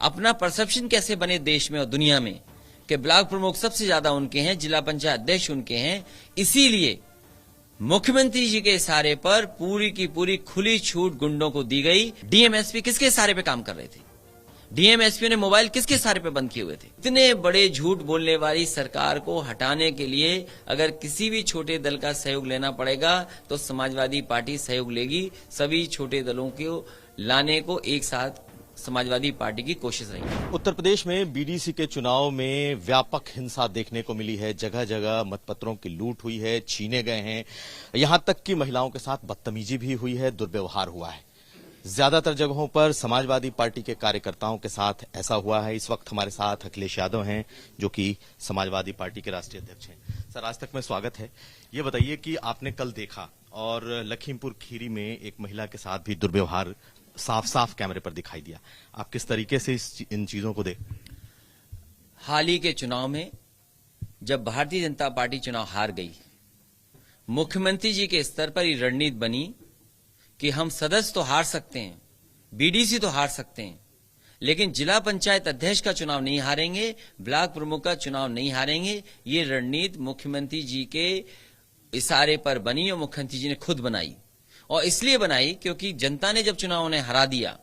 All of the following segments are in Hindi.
अपना परसेप्शन कैसे बने देश में और दुनिया में कि ब्लॉक प्रमुख सबसे ज्यादा उनके हैं, जिला पंचायत अध्यक्ष उनके हैं। इसीलिए मुख्यमंत्री जी के इशारे पर पूरी की पूरी खुली छूट गुंडों को दी गई। डीएमएसपी किसके इशारे पे काम कर रहे थे? डीएमएसपी ने मोबाइल किसके इशारे पे बंद किए हुए थे? इतने बड़े झूठ बोलने वाली सरकार को हटाने के लिए अगर किसी भी छोटे दल का सहयोग लेना पड़ेगा तो समाजवादी पार्टी सहयोग लेगी। सभी छोटे दलों को लाने को एक साथ समाजवादी पार्टी की कोशिश रही। उत्तर प्रदेश में बीडीसी के चुनाव में व्यापक हिंसा देखने को मिली है। जगह जगह मतपत्रों की लूट हुई है, छीने गए हैं, यहां तक कि महिलाओं के साथ बदतमीजी भी हुई है, दुर्व्यवहार हुआ है। ज्यादातर जगहों पर समाजवादी पार्टी के कार्यकर्ताओं के साथ ऐसा हुआ है। इस वक्त हमारे साथ अखिलेश यादव हैं, जो कि समाजवादी पार्टी के राष्ट्रीय अध्यक्ष हैं। सर, आज तक में स्वागत है। ये बताइए कि आपने कल देखा और लखीमपुर खीरी में एक महिला के साथ भी दुर्व्यवहार साफ साफ कैमरे पर दिखाई दिया। आप किस तरीके से इन चीजों को देख? हाल ही के चुनाव में जब भारतीय जनता पार्टी चुनाव हार गई, मुख्यमंत्री जी के स्तर पर ये रणनीति बनी कि हम सदस्य तो हार सकते हैं, बीडीसी तो हार सकते हैं, लेकिन जिला पंचायत अध्यक्ष का चुनाव नहीं हारेंगे, ब्लॉक प्रमुख का चुनाव नहीं हारेंगे। ये रणनीति मुख्यमंत्री जी के इशारे पर बनी और मुख्यमंत्री जी ने खुद बनाई। और इसलिए बनाई क्योंकि जनता ने जब चुनाव ने हरा दिया,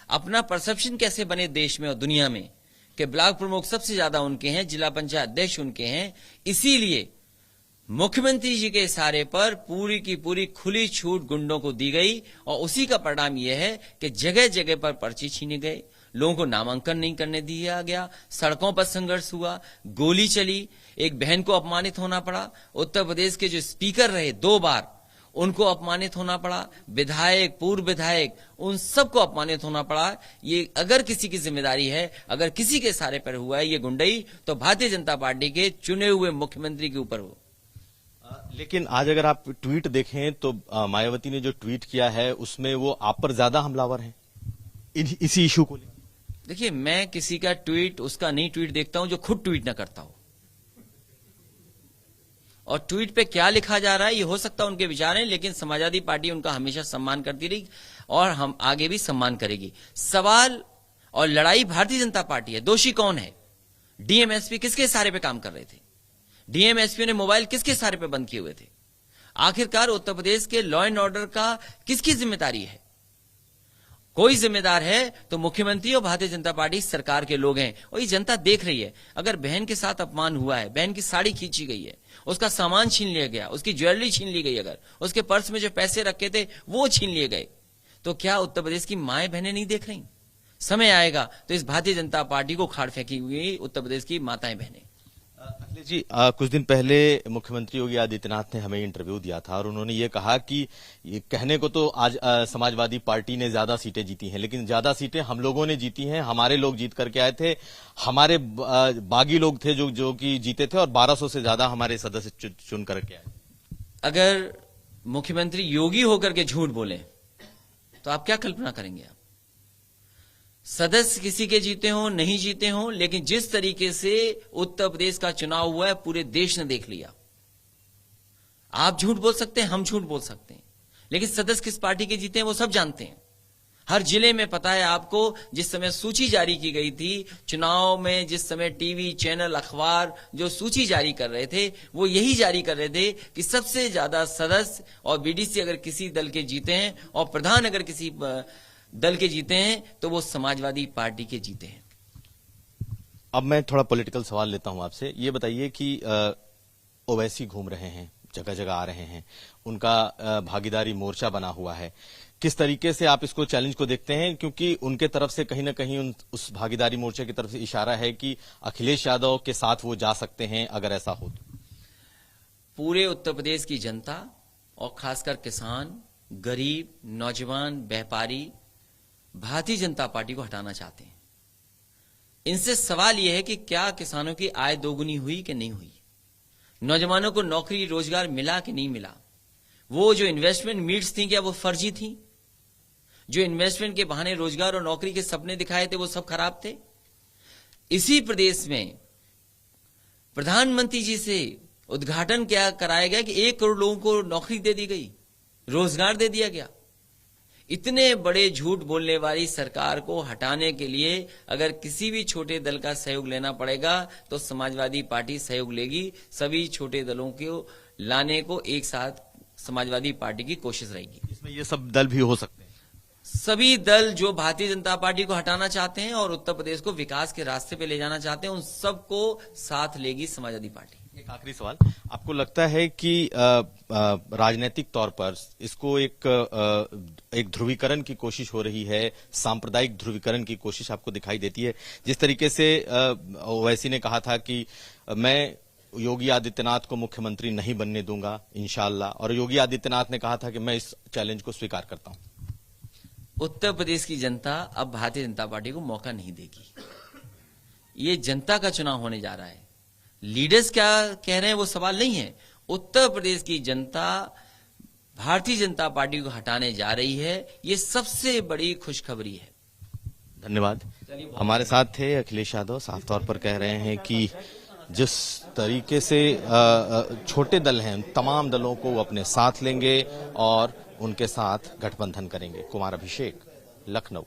अपना परसेप्शन कैसे बने देश में और दुनिया में कि ब्लॉक प्रमुख सबसे ज्यादा उनके हैं, जिला पंचायत अध्यक्ष उनके हैं। इसीलिए मुख्यमंत्री जी के इशारे पर पूरी की पूरी खुली छूट गुंडों को दी गई और उसी का परिणाम यह है कि जगह जगह पर पर्चे छीने गए, लोगों को नामांकन नहीं करने दिया गया, सड़कों पर संघर्ष हुआ, गोली चली, एक बहन को अपमानित होना पड़ा। उत्तर प्रदेश के जो स्पीकर रहे 2 बार, उनको अपमानित होना पड़ा, विधायक, पूर्व विधायक, उन सबको अपमानित होना पड़ा। ये अगर किसी की जिम्मेदारी है, अगर किसी के इशारे पर हुआ है ये गुंडई, तो भारतीय जनता पार्टी के चुने हुए मुख्यमंत्री के ऊपर हो। लेकिन आज अगर आप ट्वीट देखें तो मायावती ने जो ट्वीट किया है उसमें वो आप पर ज्यादा हमलावर हैं इसी इशू को लेकर। देखिए, मैं किसी का ट्वीट उसका नहीं ट्वीट देखता हूं जो खुद ट्वीट ना करता हो। और ट्वीट पे क्या लिखा जा रहा है ये हो सकता है उनके विचार हैं, लेकिन समाजवादी पार्टी उनका हमेशा सम्मान करती रही और हम आगे भी सम्मान करेगी। सवाल और लड़ाई भारतीय जनता पार्टी है। दोषी कौन है? डीएमएसपी किसके इशारे पे काम कर रहे थे? डीएमएसपी ने मोबाइल किसके इशारे पे बंद किए हुए थे? आखिरकार उत्तर प्रदेश के लॉ एंड ऑर्डर का किसकी जिम्मेदारी है? कोई जिम्मेदार है तो मुख्यमंत्री और भारतीय जनता पार्टी सरकार के लोग हैं और ये जनता देख रही है। अगर बहन के साथ अपमान हुआ है, बहन की साड़ी खींची गई है, उसका सामान छीन लिया गया, उसकी ज्वेलरी छीन ली गई, अगर उसके पर्स में जो पैसे रखे थे वो छीन लिए गए, तो क्या उत्तर प्रदेश की माएं बहनें नहीं देख रही? समय आएगा तो इस भारतीय जनता पार्टी को उखाड़ फेंकी हुई उत्तर प्रदेश की माताएं बहनें। अखिलेश जी, कुछ दिन पहले मुख्यमंत्री योगी आदित्यनाथ ने हमें इंटरव्यू दिया था और उन्होंने ये कहा कि ये कहने को तो आज समाजवादी पार्टी ने ज्यादा सीटें जीती हैं, लेकिन ज्यादा सीटें हम लोगों ने जीती हैं, हमारे लोग जीत करके आए थे, हमारे बागी लोग थे जो कि जीते थे और 1200 से ज्यादा हमारे सदस्य चुन करके आए। अगर मुख्यमंत्री योगी होकर के झूठ बोले तो आप क्या कल्पना करेंगे? आप सदस्य किसी के जीते हों नहीं जीते हों, लेकिन जिस तरीके से उत्तर प्रदेश का चुनाव हुआ है पूरे देश ने देख लिया। आप झूठ बोल सकते हैं, हम झूठ बोल सकते हैं, लेकिन सदस्य किस पार्टी के जीते हैं वो सब जानते हैं। हर जिले में पता है आपको। जिस समय सूची जारी की गई थी चुनाव में, जिस समय टीवी चैनल अखबार जो सूची जारी कर रहे थे वो यही जारी कर रहे थे कि सबसे ज्यादा सदस्य और बीडीसी अगर किसी दल के जीते हैं और प्रधान अगर किसी दल के जीते हैं तो वो समाजवादी पार्टी के जीते हैं। अब मैं थोड़ा पॉलिटिकल सवाल लेता हूं आपसे। ये बताइए कि ओवैसी घूम रहे हैं, जगह जगह आ रहे हैं, उनका भागीदारी मोर्चा बना हुआ है। किस तरीके से आप इसको चैलेंज को देखते हैं? क्योंकि उनके तरफ से कहीं ना कहीं उस भागीदारी मोर्चे की तरफ से इशारा है कि अखिलेश यादव के साथ वो जा सकते हैं अगर ऐसा हो तो। पूरे उत्तर प्रदेश की जनता और खासकर किसान, गरीब, नौजवान, व्यापारी भारतीय जनता पार्टी को हटाना चाहते हैं। इनसे सवाल यह है कि क्या किसानों की आय दोगुनी हुई कि नहीं हुई? नौजवानों को नौकरी रोजगार मिला कि नहीं मिला? वो जो इन्वेस्टमेंट मीट्स थी क्या वो फर्जी थी? जो इन्वेस्टमेंट के बहाने रोजगार और नौकरी के सपने दिखाए थे वो सब खराब थे? इसी प्रदेश में प्रधानमंत्री जी से उद्घाटन क्या कराया गया कि 1 करोड़ लोगों को नौकरी दे दी गई, रोजगार दे दिया गया। इतने बड़े झूठ बोलने वाली सरकार को हटाने के लिए अगर किसी भी छोटे दल का सहयोग लेना पड़ेगा तो समाजवादी पार्टी सहयोग लेगी। सभी छोटे दलों को लाने को एक साथ समाजवादी पार्टी की कोशिश रहेगी। इसमें ये सब दल भी हो सकते हैं। सभी दल जो भारतीय जनता पार्टी को हटाना चाहते हैं और उत्तर प्रदेश को विकास के रास्ते पे ले जाना चाहते हैं, उन सबको साथ लेगी समाजवादी पार्टी। एक आखिरी सवाल, आपको लगता है कि राजनीतिक तौर पर इसको एक ध्रुवीकरण की कोशिश हो रही है, सांप्रदायिक ध्रुवीकरण की कोशिश आपको दिखाई देती है? जिस तरीके से ओवैसी ने कहा था कि मैं योगी आदित्यनाथ को मुख्यमंत्री नहीं बनने दूंगा इंशाअल्लाह, और योगी आदित्यनाथ ने कहा था कि मैं इस चैलेंज को स्वीकार करता हूं। उत्तर प्रदेश की जनता अब भारतीय जनता पार्टी को मौका नहीं देगी। ये जनता का चुनाव होने जा रहा है। लीडर्स क्या कह रहे हैं वो सवाल नहीं है। उत्तर प्रदेश की जनता भारतीय जनता पार्टी को हटाने जा रही है। ये सबसे बड़ी खुशखबरी है। धन्यवाद। हमारे साथ थे अखिलेश यादव, साफ तौर पर कह रहे हैं कि जिस तरीके से छोटे दल हैं, तमाम दलों को वो अपने साथ लेंगे और उनके साथ गठबंधन करेंगे। कुमार अभिषेक, लखनऊ।